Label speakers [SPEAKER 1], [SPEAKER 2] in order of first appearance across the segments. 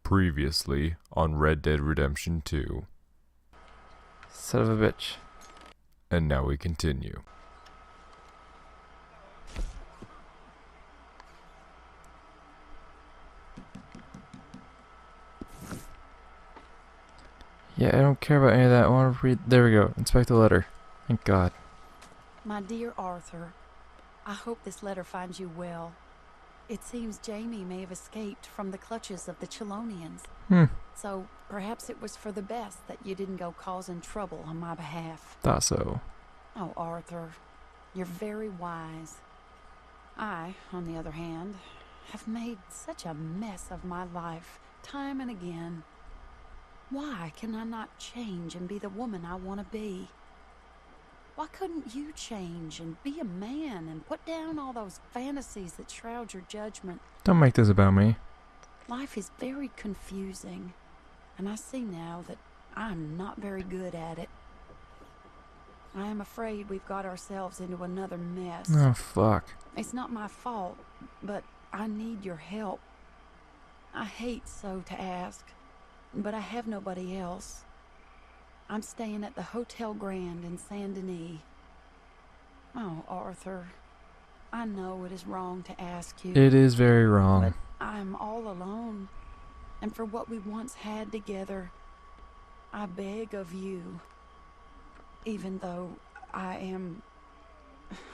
[SPEAKER 1] Previously on Red Dead Redemption 2.
[SPEAKER 2] Son of a bitch.
[SPEAKER 1] And now we continue.
[SPEAKER 2] Yeah, I don't care about any of that. I want to read. There we go. Inspect the letter. Thank God.
[SPEAKER 3] My dear Arthur, I hope this letter finds you well. It seems Jamie may have escaped from the clutches of the Chelonians. So perhaps it was for the best that you didn't go causing trouble on my behalf.
[SPEAKER 2] Thought so.
[SPEAKER 3] Oh, Arthur, you're very wise. I, on the other hand, have made such a mess of my life, time and again. Why can I not change and be the woman I want to be? Why couldn't you change and be a man and put down all those fantasies that shroud your judgment?
[SPEAKER 2] Don't make this about me.
[SPEAKER 3] Life is very confusing, and I see now that I'm not very good at it. I am afraid we've got ourselves into another mess.
[SPEAKER 2] Oh, fuck.
[SPEAKER 3] It's not my fault, but I need your help. I hate so to ask, but I have nobody else. I'm staying at the Hotel Grand in Saint Denis. Oh, Arthur, I know it is wrong to ask you.
[SPEAKER 2] It is very wrong.
[SPEAKER 3] But I'm all alone, and for what we once had together, I beg of you, even though I am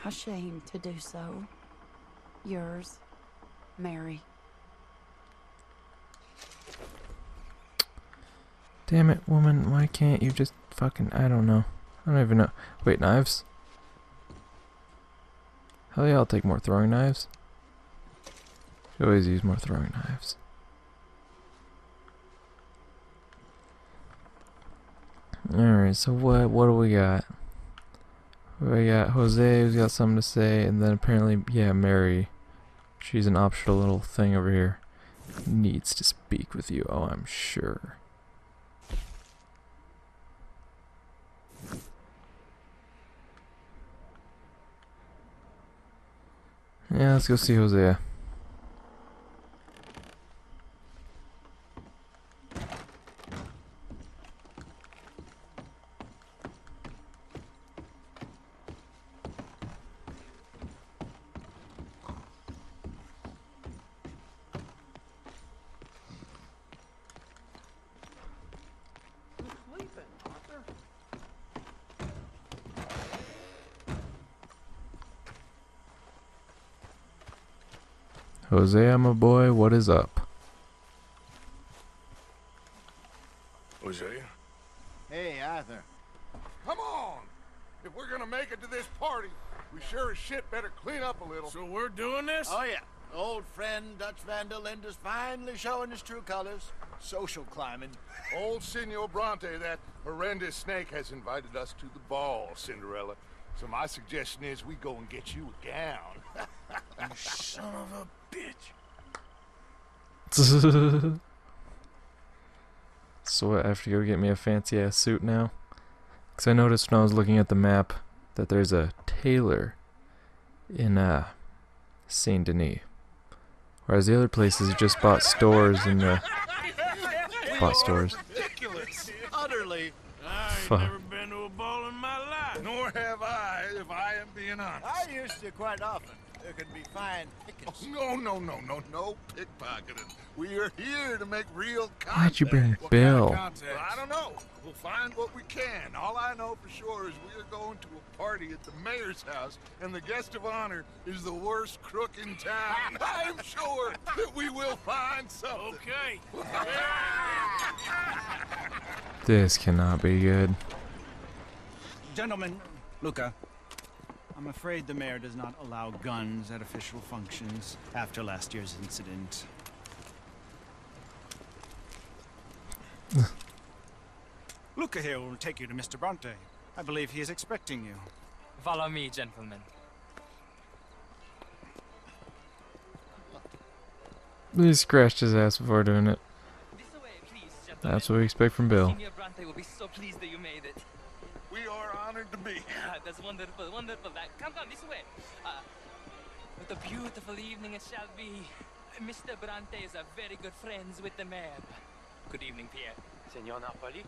[SPEAKER 3] ashamed to do so. Yours, Mary.
[SPEAKER 2] Damn it, woman. Why can't you just fucking... I don't know. I don't even know. Wait, knives? Hell yeah, I'll take more throwing knives. Should always use more throwing knives. Alright, so what do we got? We got Jose, who's got something to say, and then apparently, yeah, Mary. She's an optional little thing over here. Needs to speak with you, oh, I'm sure. Yeah, let's go see Hosea. Hosea, my boy, what is up?
[SPEAKER 4] Hosea?
[SPEAKER 5] Hey, Arthur.
[SPEAKER 4] Come on! If we're gonna make it to this party, we sure as shit better clean up a little.
[SPEAKER 6] So we're doing this?
[SPEAKER 5] Oh, yeah. Old friend Dutch Van der Linde is finally showing his true colors. Social climbing.
[SPEAKER 4] Old Senor Bronte, that horrendous snake, has invited us to the ball, Cinderella. So my suggestion is we go and get you a gown.
[SPEAKER 6] You son of a bitch.
[SPEAKER 2] So what, I have to go get me a fancy ass suit now? Because I noticed when I was looking at the map that there's a tailor in Saint Denis. Whereas the other places just bought stores in the... Bought stores.
[SPEAKER 4] Ridiculous!
[SPEAKER 5] Utterly.
[SPEAKER 6] I ain't
[SPEAKER 2] Fuck.
[SPEAKER 6] never been to a ball in my life.
[SPEAKER 4] Nor have I, if I am being honest.
[SPEAKER 5] I used to quite often. There can be fine pickets.
[SPEAKER 4] No pickpocketing. We are here to make real contact.
[SPEAKER 2] Why'd you bring
[SPEAKER 4] What
[SPEAKER 2] Bill?
[SPEAKER 4] kind of contact? Well, I don't know. We'll find what we can. All I know for sure is we are going to a party at the mayor's house, and the guest of honor is the worst crook in town. I'm sure that we will find something.
[SPEAKER 6] Okay.
[SPEAKER 2] This cannot be good.
[SPEAKER 7] Gentlemen, Luca, I'm afraid the mayor does not allow guns at official functions after last year's incident. Luca here will take you to Mr. Bronte. I believe he is expecting you.
[SPEAKER 8] Follow me, gentlemen.
[SPEAKER 2] He scratched his ass before doing it.
[SPEAKER 8] This way, please, gentlemen.
[SPEAKER 2] That's what we expect from Bill.
[SPEAKER 8] Senior Bronte will be so pleased that you made it.
[SPEAKER 4] We are honored to be here.
[SPEAKER 8] That's wonderful, wonderful. Come, this way. What a beautiful evening it shall be. Mr. Bronte is a very good friends with the mayor. Good evening, Pierre.
[SPEAKER 9] Senor Napoli?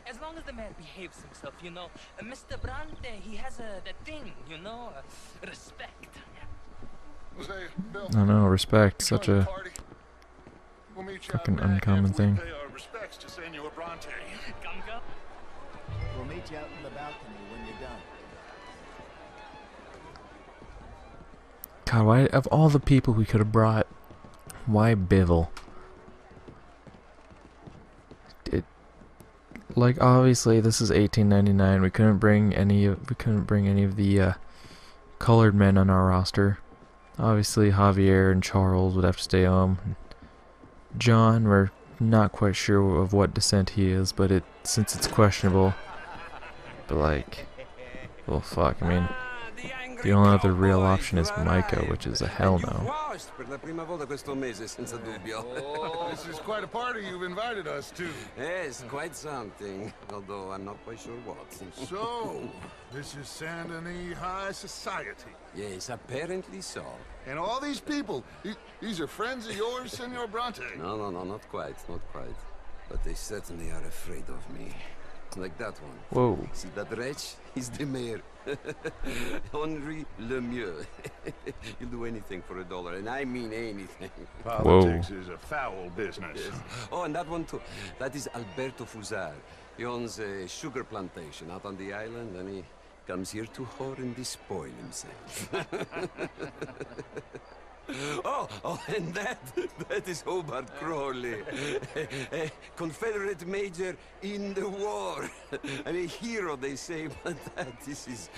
[SPEAKER 8] As long as the mayor behaves himself, you know. Mr. Bronte, he has that thing, you know, respect.
[SPEAKER 4] Jose, Bill,
[SPEAKER 2] I know, respect, such
[SPEAKER 4] join the
[SPEAKER 2] a
[SPEAKER 4] party. We'll meet you
[SPEAKER 2] fucking
[SPEAKER 4] out back
[SPEAKER 2] uncommon
[SPEAKER 4] after we
[SPEAKER 2] thing.
[SPEAKER 4] pay our respects to Senor Bronte.
[SPEAKER 8] Come, come.
[SPEAKER 5] We'll meet you out in the balcony when you're done.
[SPEAKER 2] God, why, of all the people we could have brought, why Bivol? Like, obviously this is 1899. We couldn't bring any of the colored men on our roster. Obviously Javier and Charles would have to stay home. John, we're not quite sure of what descent he is, but since it's questionable. But like, well, fuck, I mean, the only other real option is Micah, which is a hell no.
[SPEAKER 4] This is quite a party you've invited us to.
[SPEAKER 10] Yes, quite something. Although I'm not quite sure what.
[SPEAKER 4] So, this is Saint Denis High Society.
[SPEAKER 10] Yes, apparently so.
[SPEAKER 4] And all these people, these are friends of yours, Senor Bronte?
[SPEAKER 10] No, not quite, not quite. But they certainly are afraid of me. Like that one.
[SPEAKER 2] Whoa.
[SPEAKER 10] See that wretch? He's the mayor. Henri Lemieux. He'll do anything for $1, and I mean anything.
[SPEAKER 4] Politics is a foul business.
[SPEAKER 10] Yes. Oh, and that one too. That is Alberto Fusar. He owns a sugar plantation out on the island, and he comes here to whore and despoil himself. Oh, and that is Hobart Crawley, a Confederate major in the war. I mean, a hero, they say, but that is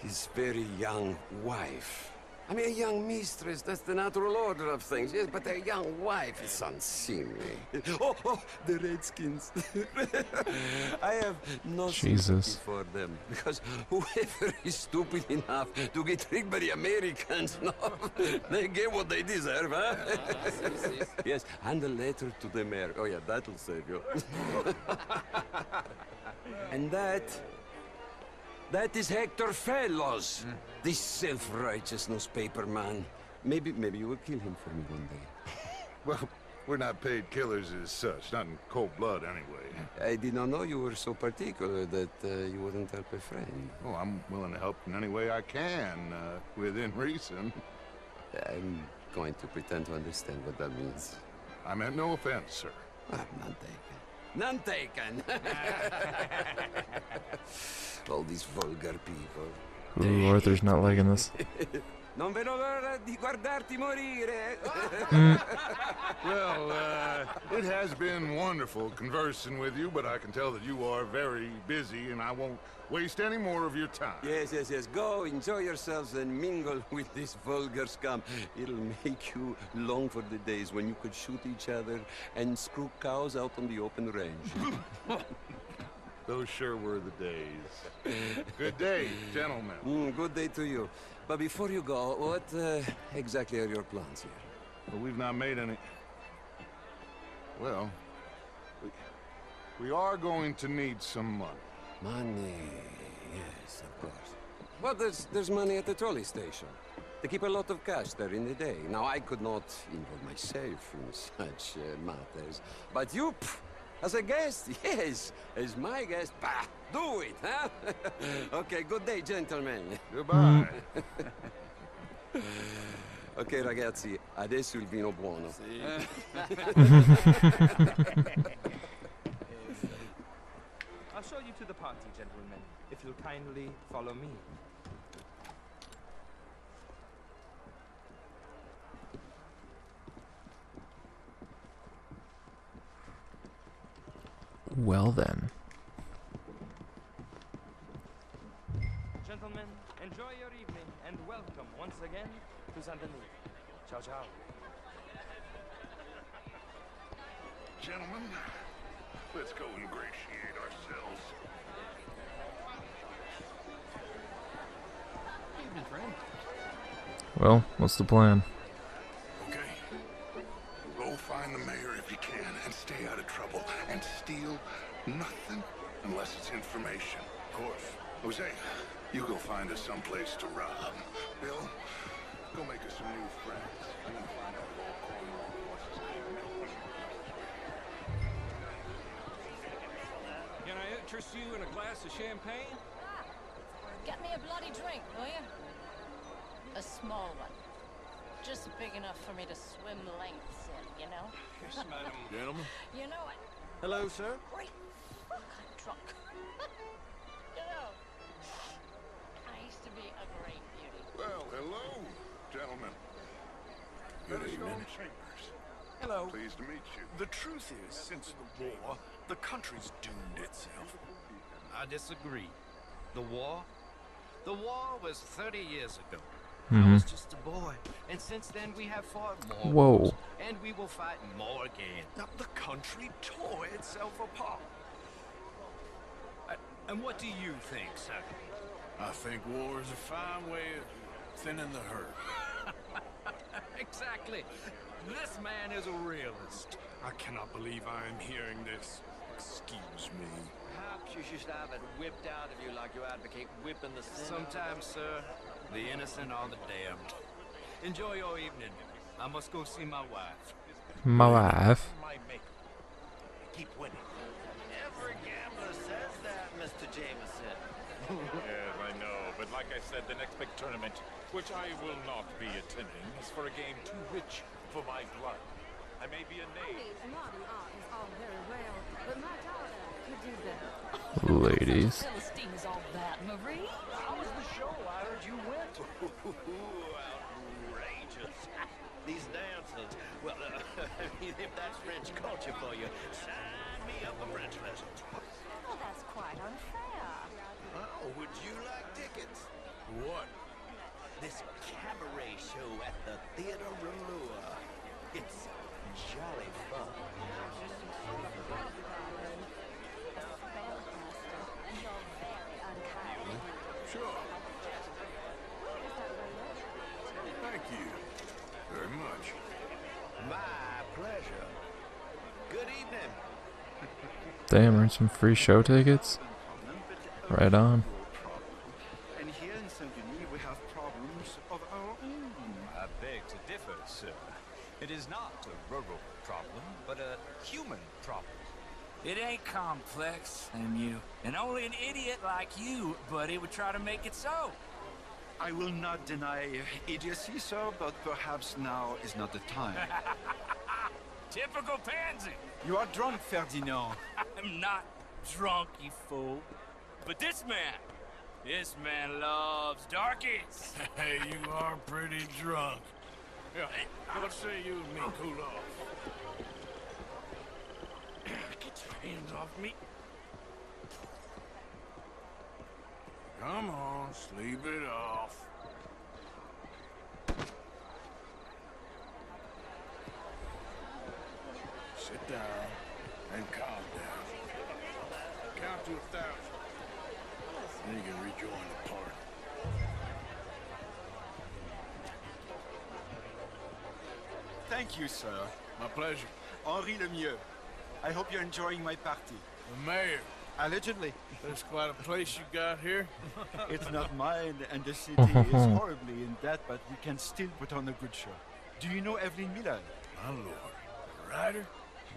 [SPEAKER 10] his very young wife. I mean, a young mistress, that's the natural order of things, yes, but a young wife is unseemly. Oh, the Redskins. I have no sympathy for them, because whoever is stupid enough to get tricked by the Americans, no, they get what they deserve, huh? Yes, and a letter to the mayor. Oh, yeah, that'll save you. And that is Hector Fellows, this self-righteous newspaper man. Maybe you will kill him for me one day.
[SPEAKER 4] Well, we're not paid killers as such, not in cold blood anyway.
[SPEAKER 10] I did not know you were so particular that you wouldn't help a friend.
[SPEAKER 4] Oh, I'm willing to help in any way I can, within reason.
[SPEAKER 10] I'm going to pretend to understand what that means.
[SPEAKER 4] I meant no offense, sir.
[SPEAKER 10] None taken. None taken! All these vulgar people.
[SPEAKER 2] Ooh, Arthur's not liking this.
[SPEAKER 10] Non vedo l'ora di guardarti morire.
[SPEAKER 4] Well, it has been wonderful conversing with you, but I can tell that you are very busy, and I won't waste any more of your time.
[SPEAKER 10] Yes. Go, enjoy yourselves, and mingle with this vulgar scum. It'll make you long for the days when you could shoot each other and screw cows out on the open range.
[SPEAKER 4] Those sure were the days. Good day, gentlemen.
[SPEAKER 10] Good day to you. But before you go, what exactly are your plans here?
[SPEAKER 4] Well, we've not made any... Well, we are going to need some money.
[SPEAKER 10] Money, yes, of course. Well, there's money at the trolley station. They keep a lot of cash there in the day. Now, I could not involve myself in such matters. But you, as a guest, yes, as my guest, bah, do it, huh? Okay, good day, gentlemen.
[SPEAKER 4] Goodbye.
[SPEAKER 10] Ok, ragazzi, adesso il vino buono.
[SPEAKER 9] I'll show you to the party, gentlemen, if you'll kindly follow me.
[SPEAKER 2] Well then.
[SPEAKER 9] Gentlemen, enjoy your evening and welcome once again to Saint Denis. Ciao, ciao.
[SPEAKER 4] Gentlemen, let's go ingratiate ourselves.
[SPEAKER 5] Evening, friend.
[SPEAKER 2] Well, what's the plan?
[SPEAKER 4] Okay. Go find the mayor if you can and stay out of trouble. And steal nothing unless it's information. Of course. Jose, you go find us someplace to rob. Bill, Go make us some new friends. I'm gonna find out Lord Cornwall what's his name.
[SPEAKER 11] Can I interest you in a glass of champagne?
[SPEAKER 12] Get me a bloody drink, will you? A small one. Just big enough for me to swim lengths in, you know?
[SPEAKER 11] Yes, madam.
[SPEAKER 4] Gentlemen.
[SPEAKER 12] You know what?
[SPEAKER 5] Hello, sir.
[SPEAKER 12] Great fuck, I'm drunk. You know, I used to be a great beauty.
[SPEAKER 4] Well, hello, gentlemen. Good evening.
[SPEAKER 6] Hello.
[SPEAKER 4] Pleased to meet you.
[SPEAKER 6] The truth is, since the war, the country's doomed itself.
[SPEAKER 13] I disagree. The war was 30 years ago. I
[SPEAKER 2] Mhm.
[SPEAKER 13] was just a boy, and since then we have fought more
[SPEAKER 2] Whoa.
[SPEAKER 13] wars, and we will fight more again.
[SPEAKER 6] Now, the country tore itself apart.
[SPEAKER 13] And what do you think, sir?
[SPEAKER 6] I think war is a fine way of thinning the herd.
[SPEAKER 13] Exactly. This man is a realist.
[SPEAKER 6] I cannot believe I am hearing this. Excuse me.
[SPEAKER 13] Perhaps you should have it whipped out of you like you advocate whipping the sinner. Sometimes, sir, the innocent are the damned. Enjoy your evening. I must go see my wife.
[SPEAKER 2] My wife.
[SPEAKER 6] My mate. Keep winning.
[SPEAKER 5] Every gambler says that, Mr. Jameson.
[SPEAKER 14] Yes, I know, but like I said, the next big tournament, which I will not be attending, is for a game too rich for my blood. I may be a knave.
[SPEAKER 3] Modern art is all very well, but my daughter could do better.
[SPEAKER 2] Ladies.
[SPEAKER 12] Philistines all that, Marie.
[SPEAKER 5] How was the show? I heard you went. Outrageous. These dancers. Well, I mean, if that's French culture for you, sign me up for French lessons.
[SPEAKER 12] Oh, that's quite unfair.
[SPEAKER 5] Oh, would you like tickets?
[SPEAKER 6] What?
[SPEAKER 5] This cabaret show at the Theatre Rouleur. It's jolly fun.
[SPEAKER 4] Sure. Thank you very much.
[SPEAKER 5] My pleasure. Good evening.
[SPEAKER 2] Damn, earned some free show tickets. Right on.
[SPEAKER 7] And here in Saint-Denis, we have problems of our own.
[SPEAKER 13] I beg to differ, sir. It is not a rural problem, but a human problem.
[SPEAKER 11] It ain't complex, MU. And only an idiot like you, buddy, would try to make it so.
[SPEAKER 7] I will not deny idiocy, sir, but perhaps now is not the time.
[SPEAKER 11] Typical pansy.
[SPEAKER 7] You are drunk, Ferdinand.
[SPEAKER 11] I'm not drunk, you fool. But this man loves darkies.
[SPEAKER 6] Hey, you are pretty drunk. Yeah, what say you and me cool off? Get your hands off me. Come on, sleep it off. Sit down and calm down. Count to 1,000. Then you can rejoin the party.
[SPEAKER 7] Thank you, sir.
[SPEAKER 6] My pleasure.
[SPEAKER 7] Henri Lemieux. I hope you're enjoying my party.
[SPEAKER 6] The mayor.
[SPEAKER 7] Allegedly.
[SPEAKER 6] That's quite a place you got here.
[SPEAKER 7] It's not mine, and the city is horribly in debt, but we can still put on a good show. Do you know Evelyn Miller?
[SPEAKER 6] My lord. A writer?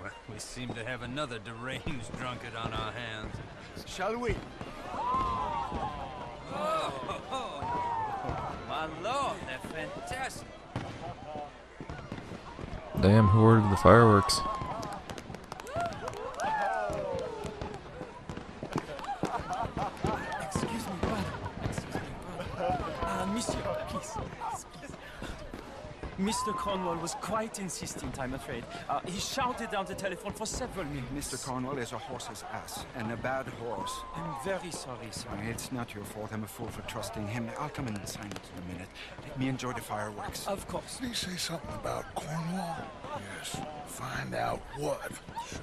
[SPEAKER 13] Well, we seem to have another deranged drunkard on our hands.
[SPEAKER 7] Shall we?
[SPEAKER 11] My lord, they're fantastic.
[SPEAKER 2] Damn, who ordered the fireworks?
[SPEAKER 11] Excuse me, brother. Excuse me, brother. Monsieur, please.
[SPEAKER 15] Mr. Cornwall was quite insistent, I'm afraid. He shouted down the telephone for several minutes.
[SPEAKER 7] Mr. Cornwall is a horse's ass, and a bad horse.
[SPEAKER 15] I'm very sorry, sir.
[SPEAKER 7] It's not your fault. I'm a fool for trusting him. I'll come in and sign it in a minute. Let me enjoy the fireworks.
[SPEAKER 15] Of course.
[SPEAKER 4] Did he say something about Cornwall? Yes. Find out what. Sure.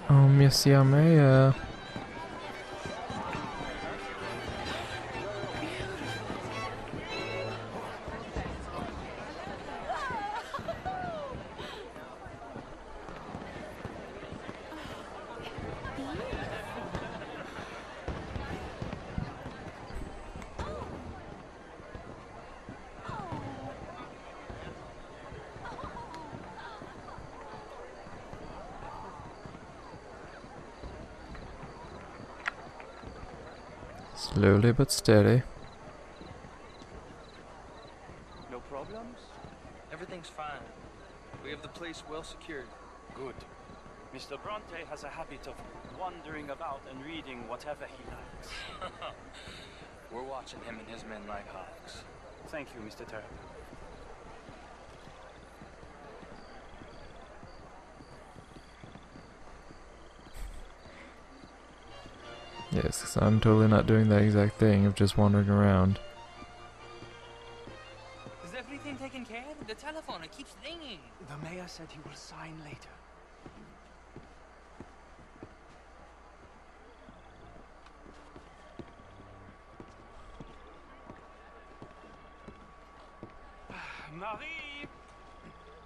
[SPEAKER 2] Oh, Monsieur Mayor. Slowly but steady.
[SPEAKER 9] No problems?
[SPEAKER 8] Everything's fine. We have the place well secured.
[SPEAKER 15] Good. Mr. Bronte has a habit of wandering about and reading whatever he likes.
[SPEAKER 8] We're watching him and his men like hawks.
[SPEAKER 15] Thank you, Mr. Turp.
[SPEAKER 2] Yes, 'cause I'm totally not doing that exact thing of just wandering around.
[SPEAKER 8] Is everything taken care of? The telephone, it keeps ringing.
[SPEAKER 15] The mayor said he will sign later. Marie!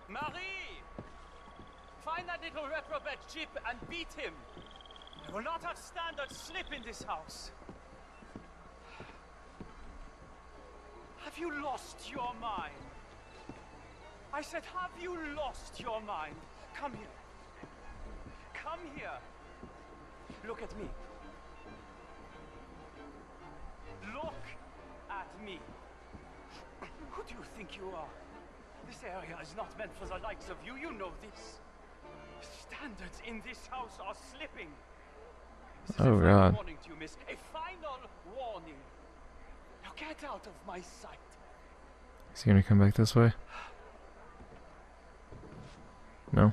[SPEAKER 15] Marie! Find that little reprobate Jip and beat him! I will not have standard slip in this house! Have you lost your mind? I said, have you lost your mind? Come here. Come here. Look at me. Look at me. Who do you think you are? This area is not meant for the likes of you. You know this. Standards in this house are slipping. This is
[SPEAKER 2] Oh,
[SPEAKER 15] a final
[SPEAKER 2] God.
[SPEAKER 15] warning to you, miss. A final warning. Now get out of my sight.
[SPEAKER 2] Is he gonna come back this way? No?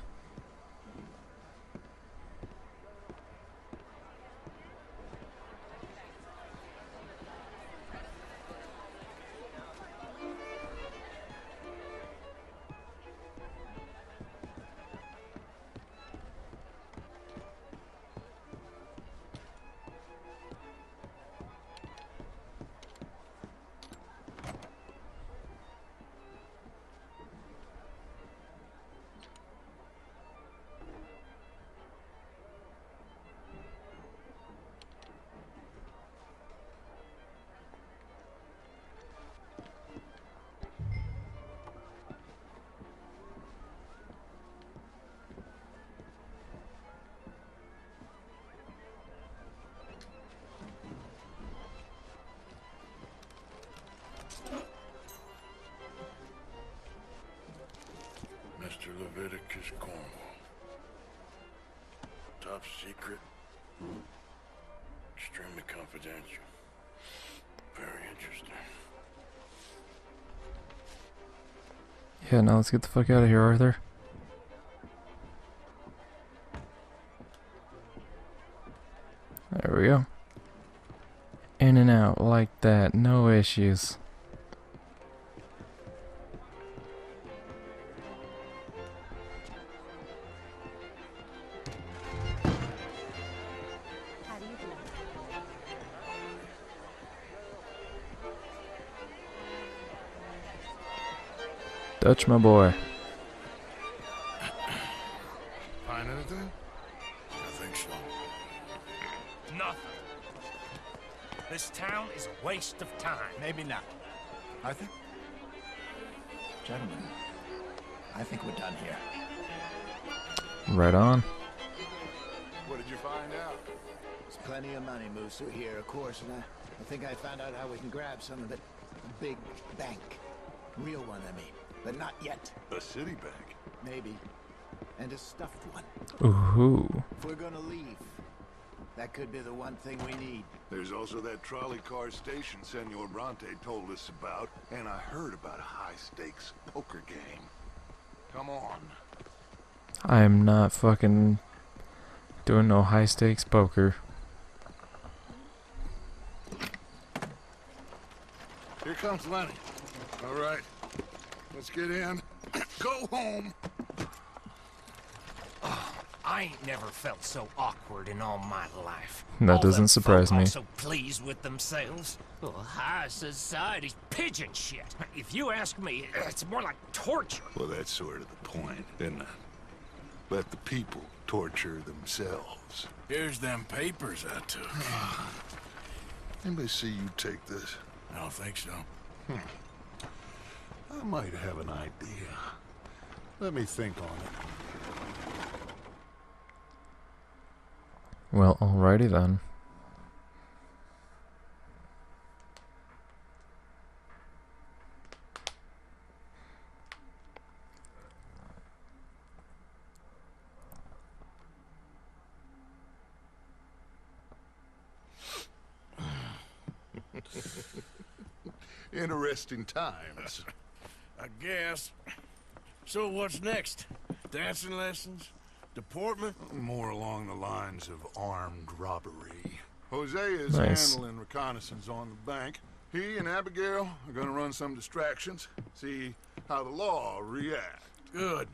[SPEAKER 6] Mr. Leviticus Cornwall. Top secret. Extremely confidential. Very interesting.
[SPEAKER 2] Yeah, now let's get the fuck out of here, Arthur. There we go. In and out like that, no issues.
[SPEAKER 3] How do you do?
[SPEAKER 2] Dutch, my boy.
[SPEAKER 6] Find anything? I think so.
[SPEAKER 16] Nothing. This town is a waste of time.
[SPEAKER 17] Maybe not. I think... Gentlemen, I think we're done here.
[SPEAKER 2] Right on.
[SPEAKER 6] What did you find out?
[SPEAKER 17] There's plenty of money moves through here, of course, and I think I found out how we can grab some of it. A big bank. Real one, I mean. But not yet.
[SPEAKER 6] A city bank?
[SPEAKER 17] Maybe. And a stuffed one.
[SPEAKER 2] Ooh.
[SPEAKER 17] If we're gonna leave, that could be the one thing we need.
[SPEAKER 6] There's also that trolley car station Senor Bronte told us about, and I heard about a high-stakes poker game. Come on.
[SPEAKER 2] I am not fucking doing no high stakes poker.
[SPEAKER 6] Here comes Lenny. All right. Let's get in. Go home.
[SPEAKER 16] I ain't never felt so awkward in all my life.
[SPEAKER 2] That
[SPEAKER 16] All
[SPEAKER 2] doesn't
[SPEAKER 16] them
[SPEAKER 2] surprise
[SPEAKER 16] folk
[SPEAKER 2] me.
[SPEAKER 16] Are so pleased with themselves. Well, high society's pigeon shit. If you ask me, it's more like torture.
[SPEAKER 6] Well, that's sort of the point, isn't it? Let the people torture themselves.
[SPEAKER 17] Here's them papers I took.
[SPEAKER 6] Anybody see you take this?
[SPEAKER 17] I don't think so.
[SPEAKER 6] I might have an idea. Let me think on it.
[SPEAKER 2] Well, alrighty then.
[SPEAKER 6] Interesting times.
[SPEAKER 18] I guess. So what's next? Dancing lessons? Deportment?
[SPEAKER 6] More along the lines of armed robbery. Jose is
[SPEAKER 2] Nice.
[SPEAKER 6] handling reconnaissance on the bank. He and Abigail are gonna run some distractions, see how the law reacts.
[SPEAKER 18] Good.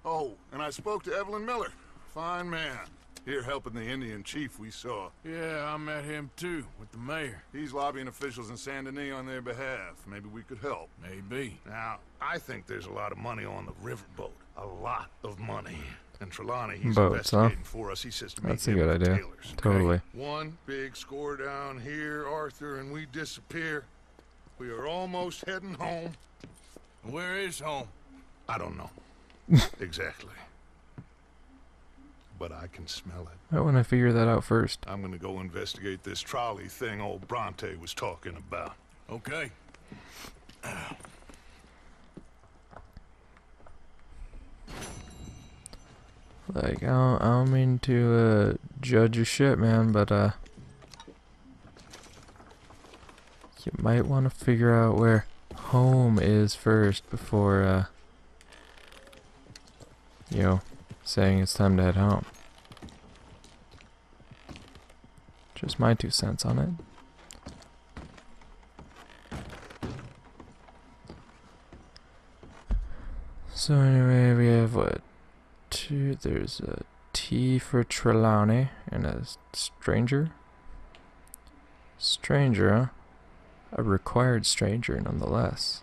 [SPEAKER 6] Oh, and I spoke to Evelyn Miller. Fine man. Here helping the Indian chief we saw.
[SPEAKER 18] Yeah, I met him too, with the mayor.
[SPEAKER 6] He's lobbying officials in Saint Denis on their behalf. Maybe we could help.
[SPEAKER 18] Maybe.
[SPEAKER 6] Now, I think there's a lot of money on the riverboat. A lot of money. And Trelawney, he's
[SPEAKER 2] Boats, huh?
[SPEAKER 6] investigating for us. He says to meet
[SPEAKER 2] That's a
[SPEAKER 6] him
[SPEAKER 2] good
[SPEAKER 6] at the
[SPEAKER 2] idea.
[SPEAKER 6] Taylor's.
[SPEAKER 2] Totally.
[SPEAKER 6] One big score down here, Arthur, and we disappear. We are almost heading home.
[SPEAKER 18] Where is home?
[SPEAKER 6] I don't know. Exactly. But I can smell it.
[SPEAKER 2] I want to figure that out first.
[SPEAKER 6] I'm gonna go investigate this trolley thing old Bronte was talking about.
[SPEAKER 18] Okay.
[SPEAKER 2] Like, I don't mean to judge your shit, man, but you might want to figure out where home is first before you know, saying it's time to head home. Just my 2 cents on it. So anyway, we have what? There's a T for Trelawney and a stranger. Stranger, huh? A required stranger, nonetheless.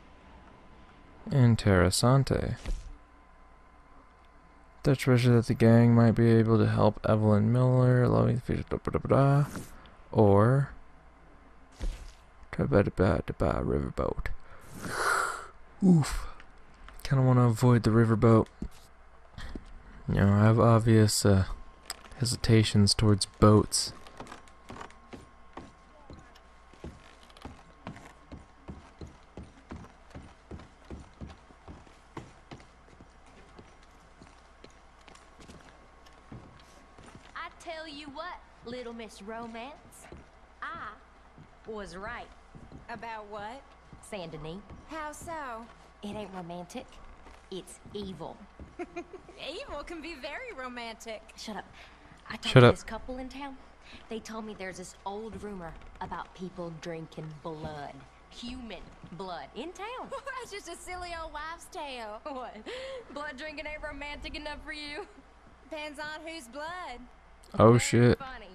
[SPEAKER 2] Interessante. The treasure that the gang might be able to help Evelyn Miller, allowing the fish, or riverboat. Oof. Kind of want to avoid the riverboat. You know, I have obvious hesitations towards boats.
[SPEAKER 19] I tell you what, Little Miss Romance, I was right.
[SPEAKER 20] About what?
[SPEAKER 19] Saint Denis.
[SPEAKER 20] How so?
[SPEAKER 19] It ain't romantic. It's evil.
[SPEAKER 20] Evil can be very romantic.
[SPEAKER 19] Shut up. I talked
[SPEAKER 2] Shut
[SPEAKER 19] to
[SPEAKER 2] up.
[SPEAKER 19] this couple in town. They told me there's this old rumor about people drinking blood. Human blood. In town.
[SPEAKER 20] That's just a silly old wives' tale.
[SPEAKER 19] What? Blood drinking ain't romantic enough for you?
[SPEAKER 20] Depends on whose blood.
[SPEAKER 2] Oh
[SPEAKER 19] Very
[SPEAKER 2] shit.
[SPEAKER 19] funny.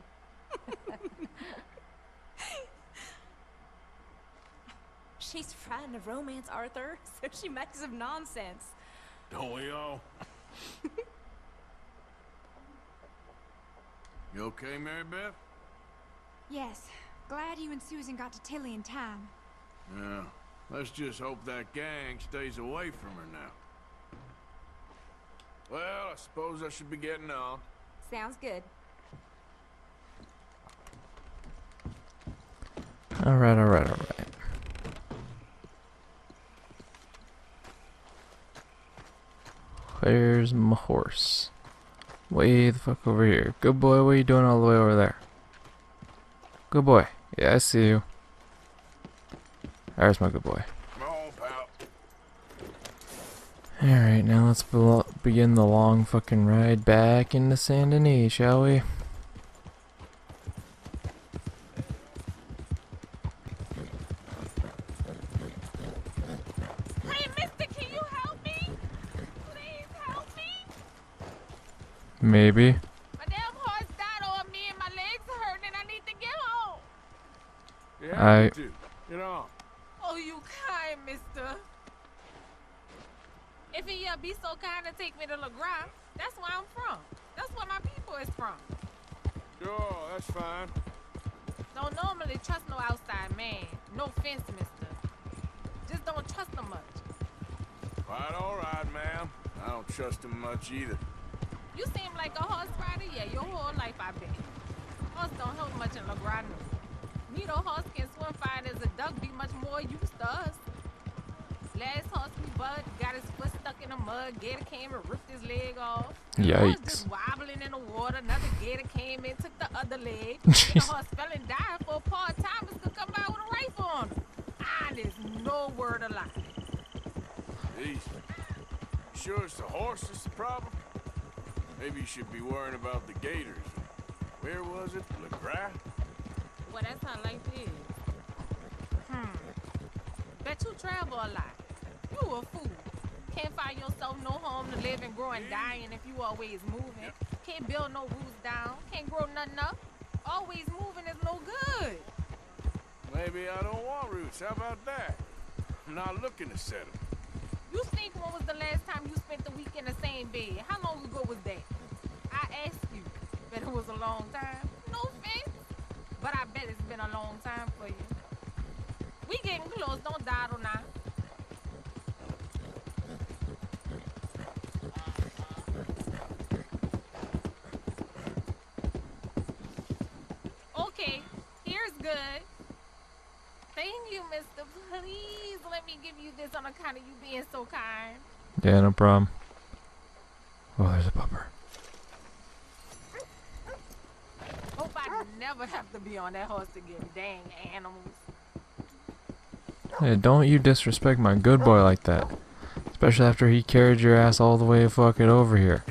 [SPEAKER 20] She's frightened of romance, Arthur, so she makes up nonsense.
[SPEAKER 18] Don't we all? You okay, Mary Beth?
[SPEAKER 21] Yes. Glad you and Susan got to Tilly in time.
[SPEAKER 18] Yeah. Let's just hope that gang stays away from her now. Well, I suppose I should be getting on.
[SPEAKER 20] Sounds good.
[SPEAKER 2] Alright, alright, alright. Where's my horse? Way the fuck over here. Good boy, what are you doing all the way over there? Good boy. Yeah, I see you. There's my good boy.
[SPEAKER 18] Come on, pal.
[SPEAKER 2] Alright, now let's begin the long fucking ride back into Saint Denis, shall we?
[SPEAKER 21] Hey, mister, can you help me? Please help me.
[SPEAKER 2] Maybe.
[SPEAKER 21] My damn horse died on me and my legs are hurting and I need to get home.
[SPEAKER 18] Yeah,
[SPEAKER 2] I-
[SPEAKER 18] you do. Get on.
[SPEAKER 21] Oh, you kind, mister. If you be so kind to take me to LeGras, that's where I'm from. That's where my people is from.
[SPEAKER 18] Sure, that's fine.
[SPEAKER 21] Don't normally trust no outside man. No offense, mister. Just don't trust him much.
[SPEAKER 18] Quite all right, ma'am. I don't trust him much either.
[SPEAKER 21] You seem like a horse rider, yeah, your whole life, I bet. Horse don't help much in LeGras. Neither horse can swim fine as a duck, be much more used to us. Last horse we bud got his foot stuck in the mud, gator came and ripped his leg off. The horse
[SPEAKER 2] Yikes.
[SPEAKER 21] just wobbling in the water, another gator came in, took the other leg. And the horse fell and died for Paul Thomas could come by with a rifle on him. Ah, there's no word a lie.
[SPEAKER 18] Jeez. You sure it's the horse that's the problem? Maybe you should be worrying about the gators. Where was it? LeGras?
[SPEAKER 21] Well, that's how life is. Bet you travel a lot. You a fool. Can't find yourself no home to live and grow and dying if you always moving. Can't build no roots down. Can't grow nothing up. Always moving is no good.
[SPEAKER 18] Maybe I don't want roots. How about that? I'm not looking to settle.
[SPEAKER 21] You think when was the last time you spent the week in the same bed? How long ago was that? I asked you. Bet it was a long time. No offense. But I bet it's been a long time for you. We getting close. Don't dawdle now. Okay, here's good. Thank you, mister. Please let me give you this on account of you being so kind.
[SPEAKER 2] Yeah, no problem. Oh, there's a pupper.
[SPEAKER 21] Hope I never have to be on that horse again. Dang animals.
[SPEAKER 2] Hey, don't you disrespect my good boy like that. Especially after he carried your ass all the way fucking over here.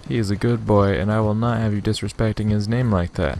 [SPEAKER 2] He is a good boy, and I will not have you disrespecting his name like that.